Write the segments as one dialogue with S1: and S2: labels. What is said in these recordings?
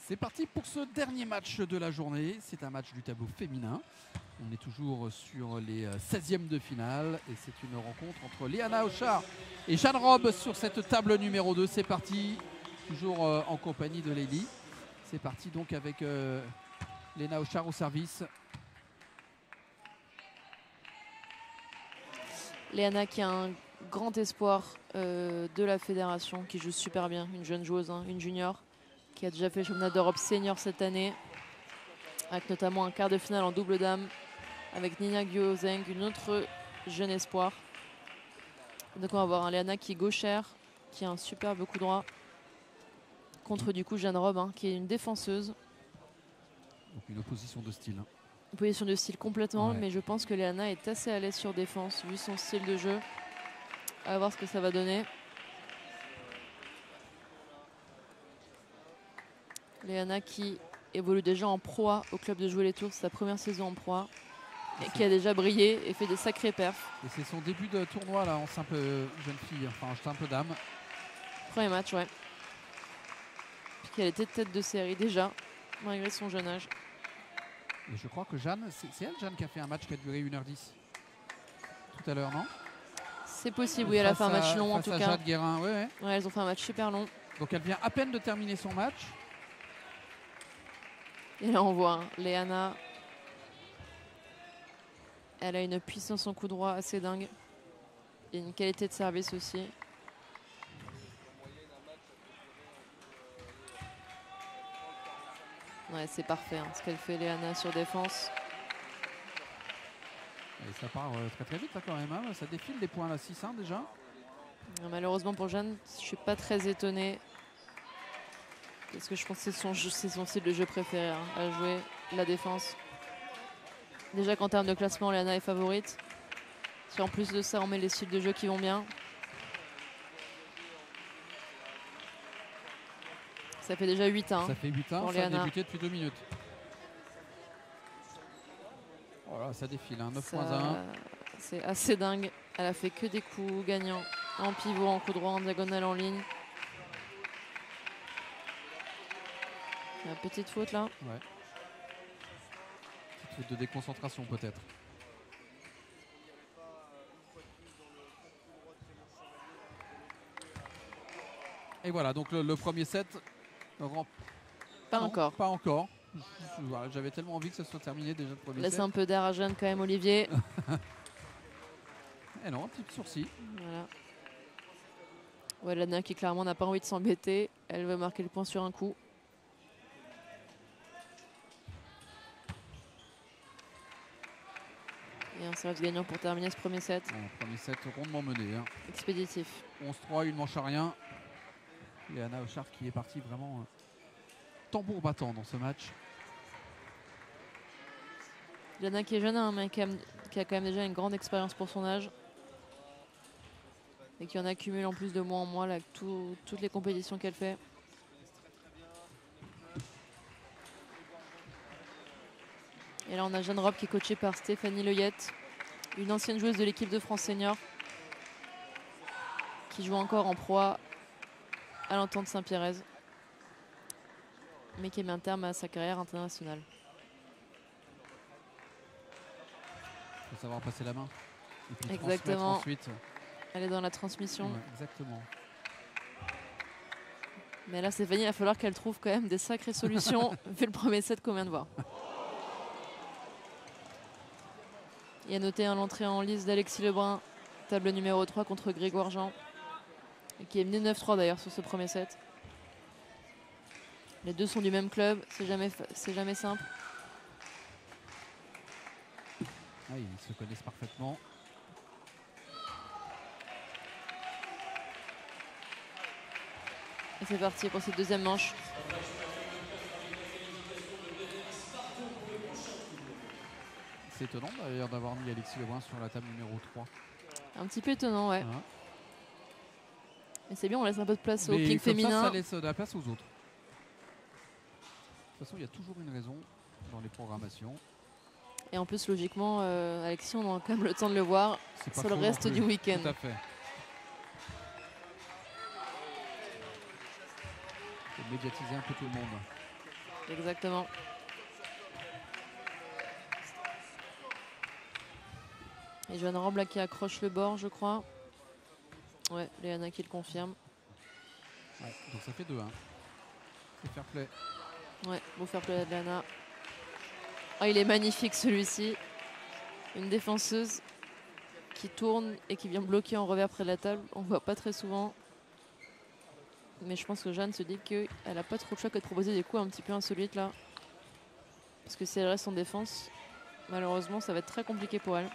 S1: C'est parti pour ce dernier match de la journée. C'est un match du tableau féminin. On est toujours sur les 16e de finale et c'est une rencontre entre Léana Auchard et Jeanne Robe sur cette table numéro 2. C'est parti, toujours en compagnie de Lélie. C'est parti donc avec Léana Auchard au service.
S2: Léana qui a un grand espoir de la fédération, qui joue super bien, une jeune joueuse, hein, une junior, qui a déjà fait le championnat d'Europe senior cette année, avec notamment un quart de finale en double dame, avec Nina Gyozeng, une autre jeune espoir. Donc on va voir un Léana qui est gauchère, qui a un superbe coup droit, contre du coup Jeanne Robe, hein, qui est une défenseuse.
S1: Donc une opposition de style.
S2: Une position de style complètement,
S1: Ouais.
S2: mais je pense que Léana est assez à l'aise sur défense, vu son style de jeu. À voir ce que ça va donner. Léana qui évolue déjà en proie au club de Jouer les Tours, c'est sa première saison en proie, et qui a déjà brillé et fait des sacrés perfs.
S1: Et c'est son début de tournoi là en simple jeune fille, enfin en simple dame.
S2: Premier match, ouais. Puis qu'elle était tête de série déjà, malgré son jeune âge.
S1: Et je crois que Jeanne, c'est elle Jeanne qui a fait un match qui a duré 1h10 tout à l'heure, non?
S2: C'est possible, oui, elle a fait un match long en tout cas.
S1: Jade Guérin, ouais.
S2: Ouais, elles ont fait un match super long.
S1: Donc elle vient à peine de terminer son match.
S2: Et là on voit hein, Léana. Elle a une puissance en coup droit assez dingue. Et une qualité de service aussi. Ouais, c'est parfait hein, ce qu'elle fait Léana sur défense.
S1: Et ça part très très vite là quand même, hein. Ça défile des points là, 6-1 déjà.
S2: Malheureusement pour Jeanne, je suis pas très étonnée. Parce que je pense que c'est son style de jeu préféré, hein, à jouer la défense. Déjà qu'en termes de classement, Léana est favorite. Si en plus de ça, on met les styles de jeu qui vont bien. Ça fait déjà 8-1.
S1: Ça fait 8-1, ça a débuté depuis 2 minutes. Voilà, ça défile, hein, 9-1.
S2: C'est assez dingue. Elle a fait que des coups gagnants. En pivot, en coup droit, en diagonale, en ligne. Une petite faute là.
S1: Ouais. Petite faute de déconcentration peut-être. Et voilà, donc le premier set.
S2: Pas encore.
S1: Pas encore. J'avais tellement envie que ça soit terminé déjà le premier
S2: Laisse
S1: set.
S2: un peu d'air à Jeanne quand même, Olivier.
S1: Et non, un petit sourcil.
S2: Voilà. Ouais, Léana qui clairement n'a pas envie de s'embêter. Elle veut marquer le point sur un coup. Et un service gagnant pour terminer ce premier set.
S1: Premier set rondement mené. Hein.
S2: Expéditif.
S1: 11-3, une manche à rien. Léana Auchard qui est partie vraiment tambour battant dans ce match.
S2: Léana qui est jeune, hein, mais qui a quand même déjà une grande expérience pour son âge. Et qui en accumule en plus de mois en mois là, avec toutes les compétitions qu'elle fait. Et là on a Jeanne Robe qui est coachée par Stéphanie Leyette, une ancienne joueuse de l'équipe de France senior, qui joue encore en proie à l'Entente Saint-Pierrez, mais qui met un terme à sa carrière internationale.
S1: Il faut savoir passer la main. Et puis
S2: exactement.
S1: Ensuite.
S2: Elle est dans la transmission.
S1: Ouais, exactement.
S2: Mais là, Stéphanie, il va falloir qu'elle trouve quand même des sacrées solutions, vu le premier set qu'on vient de voir. Il y a noté l'entrée en lice d'Alexis Lebrun, table numéro 3 contre Grégoire Jean, et qui est mené 9-3 d'ailleurs sur ce premier set. Les deux sont du même club, c'est jamais simple.
S1: Ah, ils se connaissent parfaitement.
S2: Et c'est parti pour cette deuxième manche.
S1: C'est étonnant d'ailleurs d'avoir mis Alexis Lebrun sur la table numéro 3.
S2: Un petit peu étonnant, ouais.
S1: Hein.
S2: Mais c'est bien, on laisse un peu de place au ping féminin.
S1: Ça laisse de la place aux autres. De toute façon, il y a toujours une raison dans les programmations.
S2: Et en plus, logiquement, Alexis, on aura quand même le temps de le voir sur le reste du week-end.
S1: Tout à fait. Médiatiser un peu tout le monde.
S2: Exactement. Et Jeanne Robe là qui accroche le bord, je crois. Ouais, Léana qui le confirme.
S1: Ouais, donc ça fait 2-1. C'est fair play.
S2: Ouais, beau fair play de Léana. Oh, il est magnifique celui-ci. Une défenseuse qui tourne et qui vient bloquer en revers près de la table. On ne voit pas très souvent. Mais je pense que Jeanne se dit qu'elle n'a pas trop de choix que de proposer des coups un petit peu insolites là. Parce que si elle reste en défense, malheureusement, ça va être très compliqué pour elle.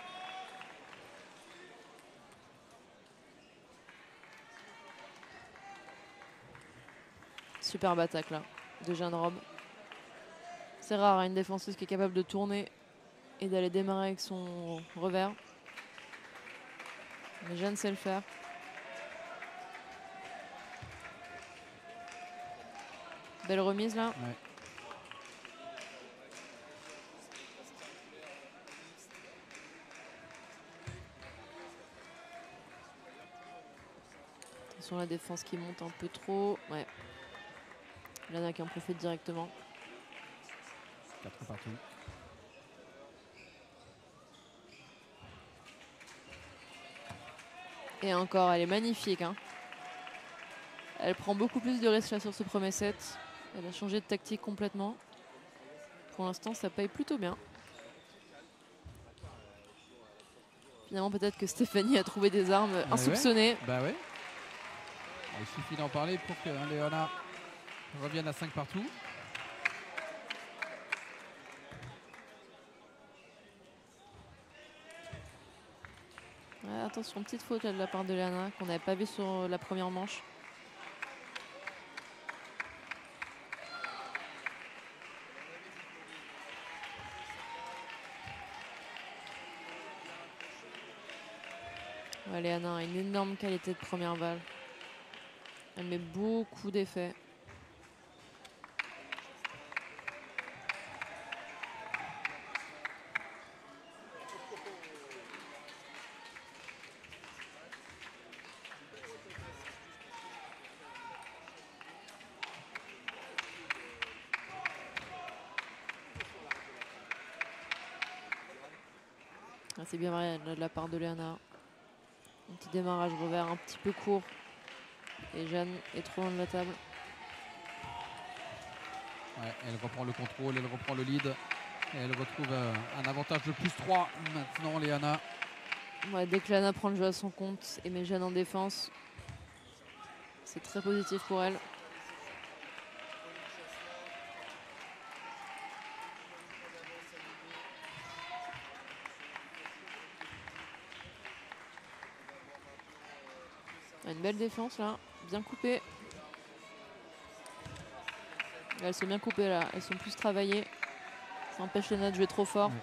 S2: Superbe attaque là, de Jeanne Robe. C'est rare, hein, une défenseuse qui est capable de tourner et d'aller démarrer avec son revers. Mais Jeanne sait le faire. Belle remise là.
S1: Ouais.
S2: Attention, la défense qui monte un peu trop. Ouais. Léana qui en profite directement.
S1: 4 partout.
S2: Et encore, elle est magnifique. Hein. Elle prend beaucoup plus de risques là sur ce premier set. Elle a changé de tactique complètement. Pour l'instant, ça paye plutôt bien. Finalement, peut-être que Stéphanie a trouvé des armes insoupçonnées.
S1: Ouais. Bah ouais. Il suffit d'en parler pour que Léana revienne à 5 partout.
S2: Ouais, attention, petite faute là, de la part de Léana qu'on n'avait pas vu sur la première manche. Ouais, Léana a une énorme qualité de première balle. Elle met beaucoup d'effets. Ah, c'est bien varié de la part de Léana. Un petit démarrage revers un petit peu court. Et Jeanne est trop loin de la table.
S1: Ouais, elle reprend le contrôle, elle reprend le lead. Et elle retrouve un avantage de +3 maintenant, Léana.
S2: Ouais, dès que Léana prend le jeu à son compte et met Jeanne en défense, c'est très positif pour elle. Une belle défense là, bien coupée. Elles sont bien coupées là, elles sont plus travaillées. Ça empêche Léana de jouer trop fort.
S1: Ouais.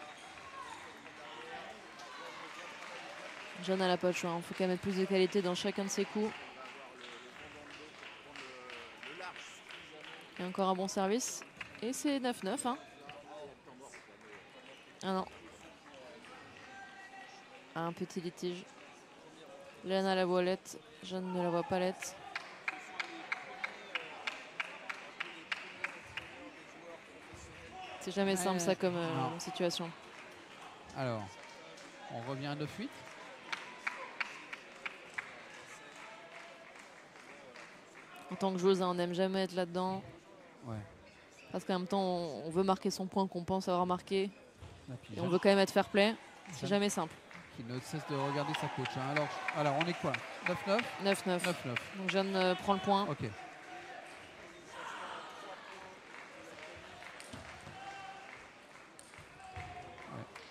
S2: Jeanne, elle n'a pas le choix, il faut qu'elle mette plus de qualité dans chacun de ses coups. Et encore un bon service. Et c'est 9-9. Hein. Ah non. Un petit litige. Léana la voit lette, Jeanne ne la voit pas lette. C'est jamais simple ça comme situation.
S1: Alors, on revient à 9-8.
S2: En tant que joueuse, on n'aime jamais être là-dedans.
S1: Ouais.
S2: Parce qu'en même temps, on veut marquer son point qu'on pense avoir marqué.
S1: Et
S2: Et on veut quand même être fair play. C'est jamais simple.
S1: Qui ne cesse de regarder sa coach. Hein. Alors, on est quoi? 9-9
S2: 9-9.
S1: 9-9.
S2: Donc Jeanne prend le point.
S1: Ok.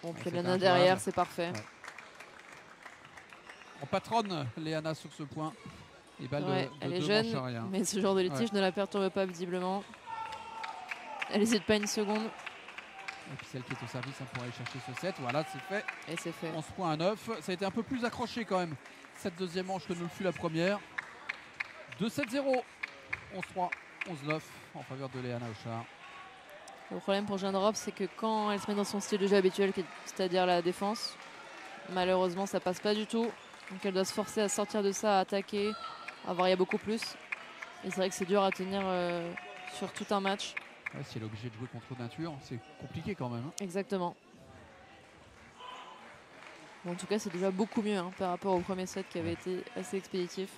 S2: Bon, puis
S1: c'est
S2: Léana
S1: injouable.
S2: derrière, c'est parfait.
S1: Ouais. On patronne Léana sur ce point. Et balle de
S2: Elle est
S1: deux
S2: jeune,
S1: manches à rien.
S2: mais ce genre de litige ne la perturbe pas visiblement. Elle n'hésite pas une seconde.
S1: Et puis celle qui est au service pour aller chercher ce set. Voilà, c'est fait.
S2: Et c'est fait.
S1: 11 points à 9. Ça a été un peu plus accroché quand même, cette deuxième manche, que ne le fut la première. 2-7-0. 11-3, 11-9 en faveur de Léana Auchard.
S2: Le problème pour Jeanne Robe, c'est que quand elle se met dans son style de jeu habituel, c'est-à-dire la défense, malheureusement, ça passe pas du tout. Donc elle doit se forcer à sortir de ça, à attaquer, à varier beaucoup plus. Et c'est vrai que c'est dur à tenir sur tout un match.
S1: Ouais, si elle est obligée de jouer contre nature, c'est compliqué quand même. Hein.
S2: Exactement. Bon, en tout cas, c'est déjà beaucoup mieux hein, par rapport au premier set qui avait été assez expéditif.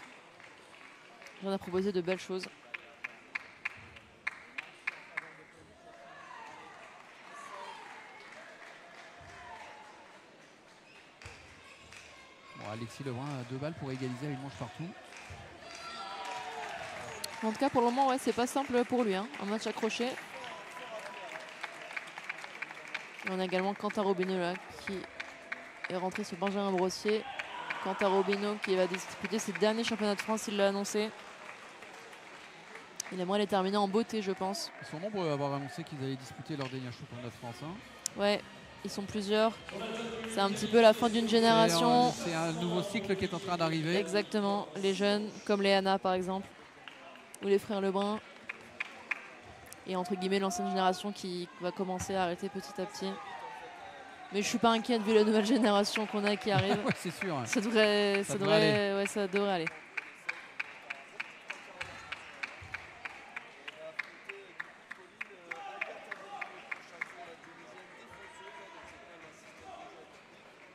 S2: J'en ai proposé de belles choses.
S1: Bon, Alexis Lebrun a 2 balles pour égaliser à une manche partout.
S2: En tout cas, pour le moment, ouais, c'est pas simple pour lui. Hein. Un match accroché. Et on a également Quentin Robineau là, qui est rentré sur Benjamin Brossier. Quentin Robineau qui va disputer ses derniers championnats de France, il l'a annoncé. Il aimerait les terminer en beauté, je pense.
S1: Ils sont nombreux à avoir annoncé qu'ils allaient disputer leur dernier championnat de France. Hein.
S2: Ouais, ils sont plusieurs. C'est un petit peu la fin d'une génération.
S1: C'est un nouveau cycle qui est en train d'arriver.
S2: Exactement. Les jeunes, comme les Anna par exemple, ou les frères Lebrun. Et entre guillemets, l'ancienne génération qui va commencer à arrêter petit à petit. Mais je suis pas inquiète vu la nouvelle génération qu'on a qui arrive.
S1: Ouais, c'est sûr.
S2: Ça devrait aller.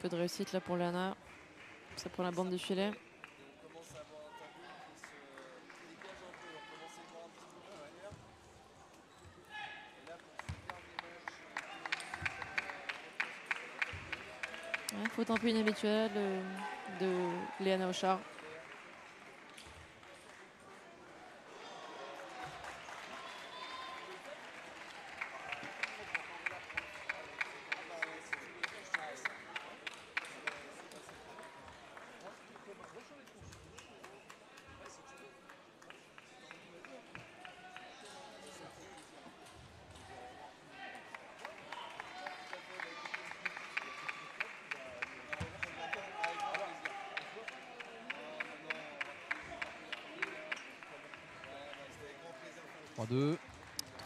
S2: Peu de réussite là pour Lana. Ça prend la bande du filet. Ouais, faute un peu inhabituelle de Léana Auchard.
S1: -3-2.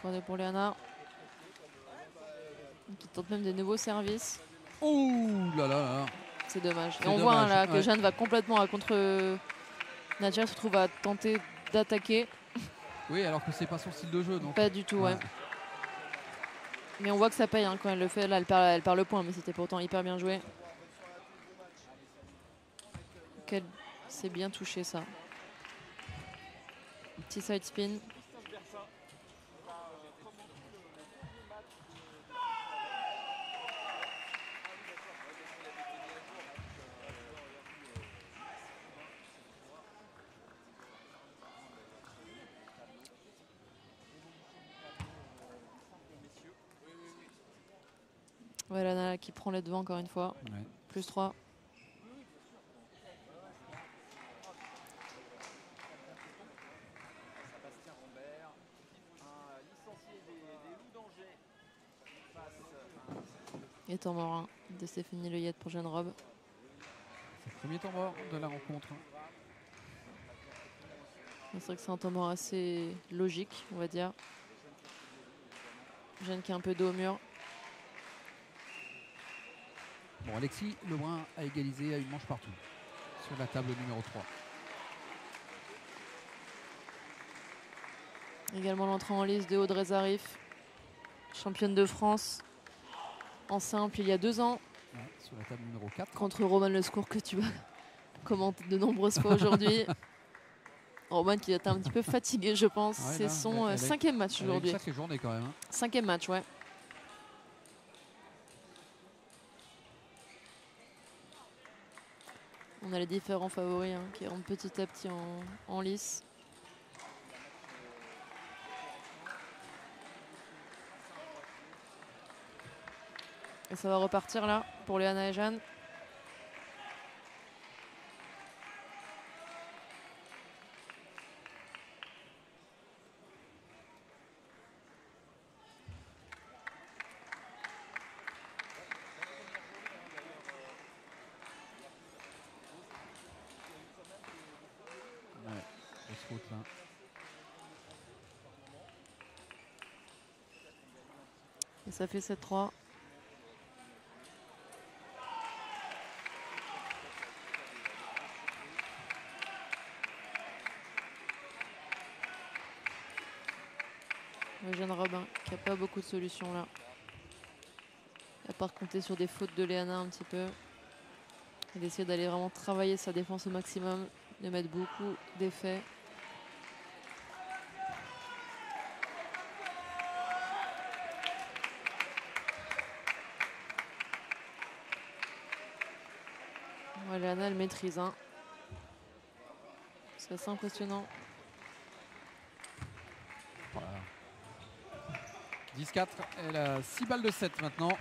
S2: 3-2 pour Léana. Qui tente même des nouveaux services.
S1: Ouh là là là.
S2: C'est dommage. Et
S1: C'est
S2: on voit hein, là,
S1: ouais.
S2: que Jeanne va complètement à contre Nadia, se trouve à tenter d'attaquer.
S1: Oui, alors que c'est pas son style de jeu. Donc.
S2: Pas du tout, ouais. Mais on voit que ça paye hein, quand elle le fait. Là, elle perd le point, mais c'était pourtant hyper bien joué. Elle s'est bien touché ça. Petit side spin. Voilà qui prend les devants encore une fois.
S1: Ouais.
S2: Plus 3. Et temps mort hein, de Stéphanie Leyette pour Jeanne Robe.
S1: C'est le premier temps mort de la rencontre.
S2: C'est vrai que c'est un temps mort assez logique, on va dire. Jeanne qui est un peu dos au mur.
S1: Bon, Alexis Lebrun a égalisé à une manche partout sur la table numéro 3.
S2: Également l'entrée en lice de Audrey Zarif, championne de France en simple il y a 2 ans.
S1: Ouais, sur la table numéro 4.
S2: Contre Romane Lescourt que tu vas commenter de nombreuses fois aujourd'hui. Romane qui est un petit peu fatiguée je pense.
S1: Ouais,
S2: c'est son 5e match aujourd'hui.
S1: C'est une sacrée journée quand même. Hein.
S2: 5e match, ouais. On a les différents favoris hein, qui rentrent petit à petit en lice. Et ça va repartir là pour Léana et Jeanne.
S1: Là.
S2: Et ça fait 7-3. le jeune Robin qui n'a pas beaucoup de solutions là. À part compter sur des fautes de Léana un petit peu. Et d'essayer d'aller vraiment travailler sa défense au maximum, de mettre beaucoup d'effets. Ouais, Léana, elle maîtrise. Hein. C'est assez impressionnant.
S1: Voilà. 10-4, elle a 6 balles de 7 maintenant.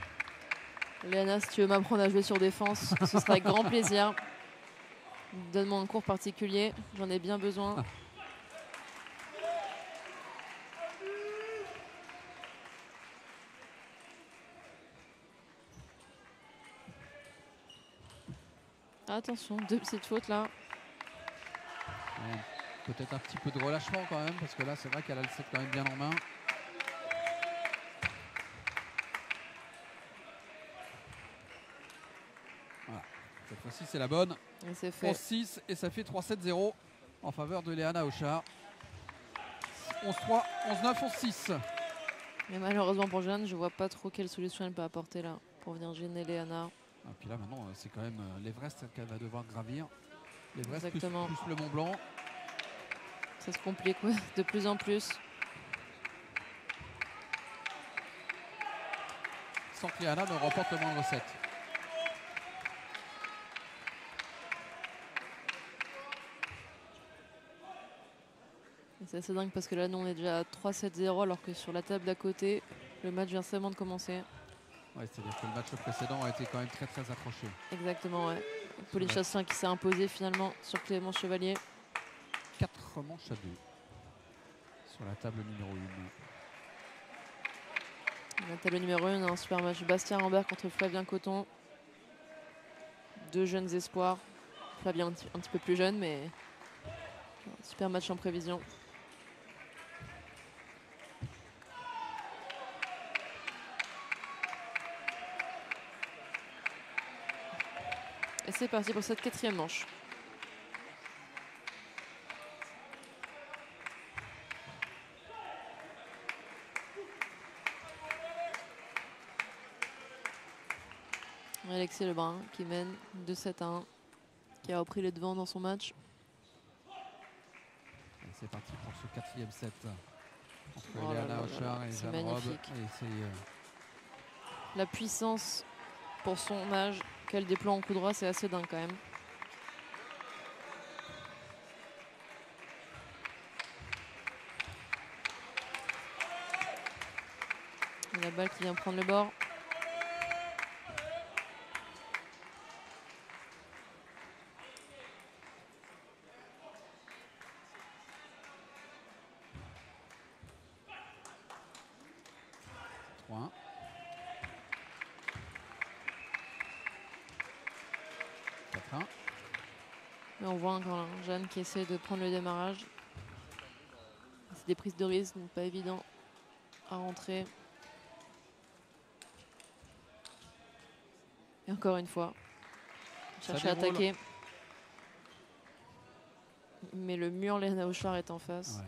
S2: Léana, si tu veux m'apprendre à jouer sur défense, ce sera avec grand plaisir. Donne-moi un cours particulier, j'en ai bien besoin. Attention, 2 petites fautes là.
S1: Ouais, peut-être un petit peu de relâchement quand même, parce que là c'est vrai qu'elle a le set quand même bien en main. Voilà. Cette fois-ci c'est la bonne.
S2: Et c'est fait.
S1: 11-6 et ça fait 3-7-0 en faveur de Léana Auchard. 11-3, 11-9, 11-6.
S2: Mais malheureusement pour Jeanne, je vois pas trop quelle solution elle peut apporter là pour venir gêner Léana.
S1: Et puis là maintenant c'est quand même l'Everest qu'elle va devoir gravir. L'Everest plus le Mont Blanc.
S2: Ça se complique ouais, de plus en plus.
S1: Sans que Léana ne remporte le moindre set.
S2: C'est assez dingue parce que là, nous, on est déjà à 3-7-0 alors que sur la table d'à côté, le match vient seulement de commencer.
S1: Ouais, c'est-à-dire que le match précédent a été quand même très très accroché.
S2: Exactement, ouais. Pauline Chasselin qui s'est imposé finalement sur Clément Chevalier.
S1: 4 manches à 2 sur la table numéro 1.
S2: La table numéro 1, un super match. Bastien Rambert contre Flavien Coton. 2 jeunes espoirs. Flavien un petit peu plus jeune, mais un super match en prévision. Et c'est parti pour cette 4e manche. Alexis Lebrun qui mène 2-7-1, qui a repris les devants dans son match.
S1: C'est parti pour ce 4e set entre Léana Auchard et Jeanne Robe.
S2: La puissance pour son âge qu'elle déploie en coup droit, c'est assez dingue quand même. Et la balle qui vient prendre le bord. Mais on voit encore Jeanne qui essaie de prendre le démarrage. C'est des prises de risque, donc pas évident à rentrer. Et encore une fois, cherche à attaquer. Mais le mur, Léana Auchard est en face. Ouais.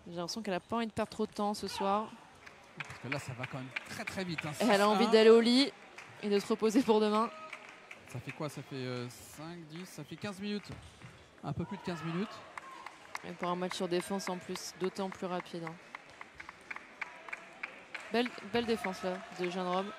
S2: J'ai l'impression qu'elle n'a pas envie de perdre trop de temps ce soir.
S1: Parce que là, ça va quand même très très vite. Hein.
S2: Et elle a envie d'aller au lit et de se reposer pour demain.
S1: Ça fait quoi? Ça fait 5, 10, ça fait 15 minutes. Un peu plus de 15 minutes.
S2: Et pour un match sur défense en plus, d'autant plus rapide. Hein. Belle défense là de Jeanne Robe.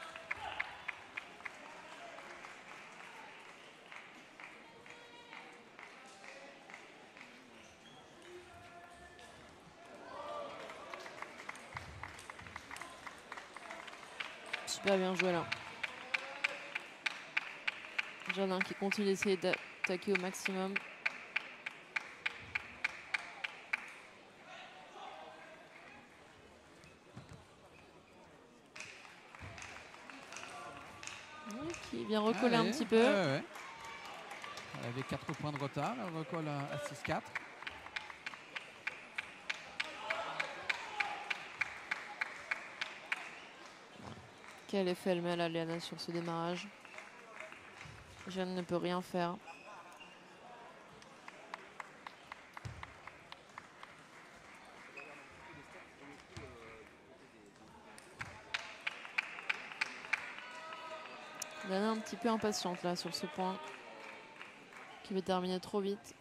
S2: Super bien joué là. Jeanne qui continue d'essayer d'attaquer au maximum. Qui vient recoller un petit peu.
S1: Ouais. Elle avait 4 points de retard, elle recolle à 6-4.
S2: Quel effet elle met à la Léana sur ce démarrage. Jeanne ne peut rien faire. Léana un petit peu impatiente là sur ce point qui veut terminer trop vite.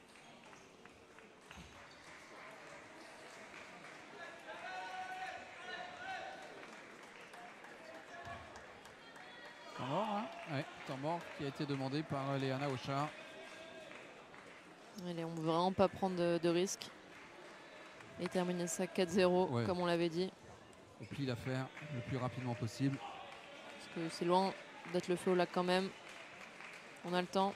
S1: Temps mort, hein? Ouais, temps mort qui a été demandé par Léana Auchard.
S2: Allez, on ne veut vraiment pas prendre de risques et terminer ça 4-0
S1: Ouais.
S2: comme on l'avait dit.
S1: On plie l'affaire le plus rapidement possible.
S2: Parce que c'est loin d'être le feu au lac quand même. On a le temps.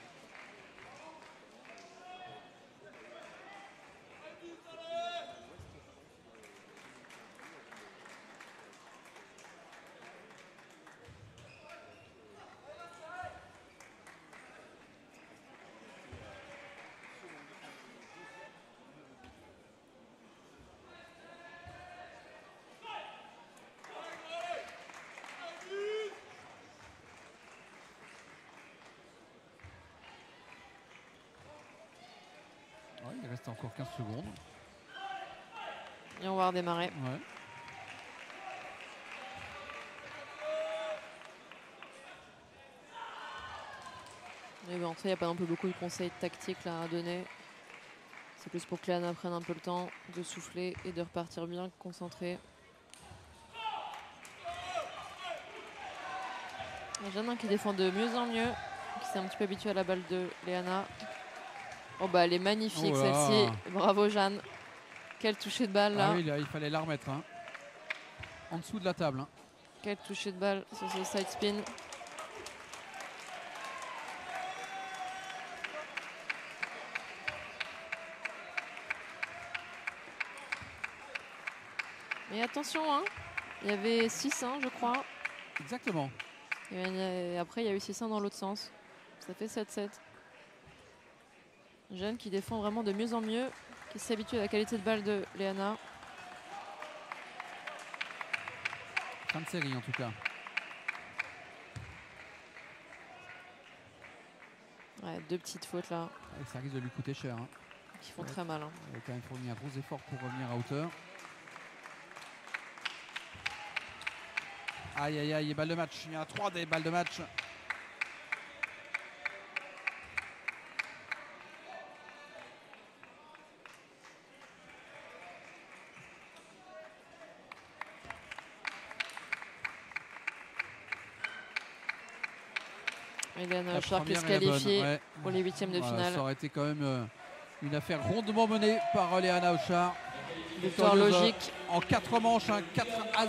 S1: Ouais, il reste encore 15 secondes.
S2: Et on va redémarrer.
S1: Ouais.
S2: Mais bon, il n'y a pas non plus beaucoup de conseils tactiques là, à donner. C'est plus pour que Léana prenne un peu le temps de souffler et de repartir bien concentrée. Jeanne qui défend de mieux en mieux, qui s'est un petit peu habituée à la balle de Léana. Oh bah elle est magnifique
S1: Oh là.
S2: celle-ci. Bravo Jeanne. Quel toucher de balle là.
S1: Ah oui, là, il fallait la remettre. Hein. En dessous de la table. Hein.
S2: Quel toucher de balle sur ce side spin. Mais attention, hein. Il y avait 6-1 je crois.
S1: Exactement.
S2: Et après il y a eu 6-1 dans l'autre sens. Ça fait 7-7. Jeanne qui défend vraiment de mieux en mieux, qui s'habitue à la qualité de balle de Léana.
S1: Fin de série en tout cas.
S2: Ouais, deux petites fautes là
S1: Ouais, ça risque de lui coûter cher. Hein.
S2: qui font
S1: Ouais.
S2: très mal. Hein.
S1: Il a quand même fourni un gros effort pour revenir à hauteur. Aïe aïe aïe, balle de match. Il y en a 3 des balles de match.
S2: Et Léana
S1: La
S2: Auchard qui se
S1: première est la bonne,
S2: qualifie
S1: ouais.
S2: pour les huitièmes de
S1: Voilà,
S2: finale.
S1: ça aurait été quand même une affaire rondement menée par Léana Auchard.
S2: Victoire
S1: Victorieuse,
S2: logique.
S1: En 4 manches, 4 à